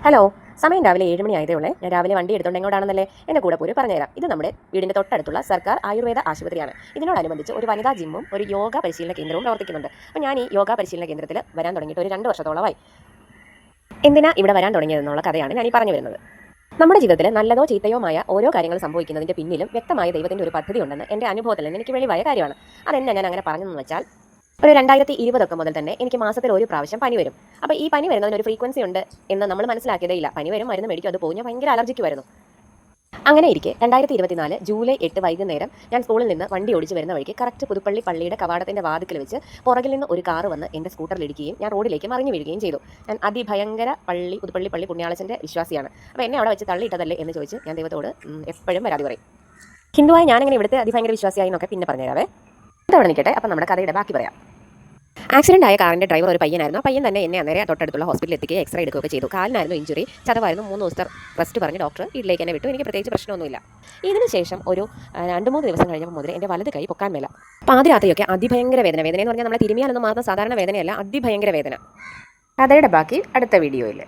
Hello, സമയം രാവിലെ 7 മണി ആയതേ ഉള്ളേ. ഞാൻ രാവിലെ വണ്ടി എടുത്തുകൊണ്ട് എങ്ങോട്ടാണെന്നല്ലേ എന്നെ കൂടെ പോയി പറഞ്ഞുതരാം. ഇത് നമ്മുടെ വീടിൻ്റെ തൊട്ടടുത്തുള്ള സർക്കാർ ആയുർവേദ ആശുപത്രിയാണ്. ഇതിനോടനുബന്ധിച്ച് ഒരു വനിതാ ജിമ്മും ഒരു യോഗ പരിശീലന കേന്ദ്രവും പ്രവർത്തിക്കുന്നുണ്ട്. അപ്പോൾ ഞാൻ ഈ യോഗ പരിശീലന കേന്ദ്രത്തിൽ വരാൻ തുടങ്ങിയിട്ട് ഒരു 2 വർഷത്തോളമായി. എന്തിനാ ഇവിടെ വരാൻ തുടങ്ങിയതെന്നുള്ള കഥയാണ് ഞാൻ ഈ പറഞ്ഞു വരുന്നത്. നമ്മുടെ ജീവിതത്തിൽ നല്ലതോ ചീത്തയോമായ ഓരോ കാര്യങ്ങൾ സംഭവിക്കുന്നതിൻ്റെ പിന്നിലും വ്യക്തമായ ദൈവത്തിൻ്റെ ഒരു പദ്ധതി ഉണ്ടെന്ന് എൻ്റെ അനുഭവത്തിൽ നിന്ന് എനിക്ക് വെളിവായ കാര്യമാണ്. അതെന്നെ ഞാൻ അങ്ങനെ പറഞ്ഞതെന്ന് വെച്ചാൽ, ഒരു 2020 മുതൽ തന്നെ എനിക്ക് മാസത്തിൽ ഒരു പ്രാവശ്യം പനി വരും. അപ്പോൾ ഈ പനി വരുന്നതിന് ഒരു ഫ്രീക്വൻസി ഉണ്ട് എന്ന് നമ്മൾ മനസ്സിലാക്കിയതേ ഇല്ല. പനി വരും, മരുന്ന് മേടിക്കും, അത് പോകും. ഞാൻ ഭയങ്കര അലർജിക്ക് വരുന്നു. അങ്ങനെ ഇരിക്കെ 2024 ജൂലൈ 8 വൈകുന്നേരം ഞാൻ സ്കൂളിൽ നിന്ന് വണ്ടി ഓടിച്ച് വരുന്ന വഴിക്ക് കറക്റ്റ് പുതുപ്പള്ളി പള്ളിയുടെ കവാടത്തിൻ്റെ വാതിക്കൽ വെച്ച് പുറകിൽ നിന്ന് ഒരു കാറ് വന്ന് എൻ്റെ സ്കൂട്ടറിൽ ഇടിക്കുകയും ഞാൻ റോഡിലേക്ക് മറിഞ്ഞു വീഴുകയും ചെയ്തു. ഞാൻ അതിഭയങ്കര പുതുപ്പള്ളി പള്ളി പുണ്യാളച്ചൻ്റെ വിശ്വാസിയാണ്. അപ്പോൾ എന്നെ അവിടെ വെച്ച് തള്ളിയിട്ടതല്ലേ എന്ന് ചോദിച്ച് ഞാൻ ദൈവത്തോട് എപ്പോഴും പരാതി പറയും. ഹിന്ദുവായി ഞാനെങ്ങനെ ഇവിടുത്തെ അതിഭയങ്കര വിശ്വാസിയായി എന്നൊക്കെ പിന്നെ പറഞ്ഞുതരാവേ. അതവിടെ നിൽക്കട്ടെ. അപ്പം നമ്മുടെ കഥയുടെ ബാക്കി പറയാം. ആക്സിഡന്റ് ആയ കാറിന്റെ ഡ്രൈവർ ഒരു പയ്യനായിരുന്നു. ആ പയ്യൻ തന്നെ എന്നെ അന്നേരം തൊട്ടടുത്തുള്ള ഹോസ്പിറ്റലിൽ എത്തിക്കുകയും എക്സ്റേ എടുക്കുകയൊക്കെ ചെയ്തു. കാലിനായിരുന്നു ഇഞ്ചുറി, ചതവായിരുന്നു. 3 ദിവസത്തെ റെസ്റ്റ് പറഞ്ഞ് ഡോക്ടർ വീട്ടിലേക്ക് എന്നെ വിട്ടു. എനിക്ക് പ്രത്യേകിച്ച് പ്രശ്നമൊന്നുമില്ല. ഇതിനുശേഷം ഒരു 2-3 ദിവസം കഴിഞ്ഞപ്പോൾ മുതൽ എൻ്റെ വലത് കൈ പൊക്കാൻ മേല. പാതിരാത്രിയൊക്കെ അതിഭയങ്കര വേദന എന്ന് പറഞ്ഞാൽ നമ്മളെ തിരുമിയാലൊന്നും മാത്രം സാധാരണ വേദനയല്ല, അതിഭയങ്കര വേദന. കഥയുടെ ബാക്കി അടുത്ത വീഡിയോയിൽ.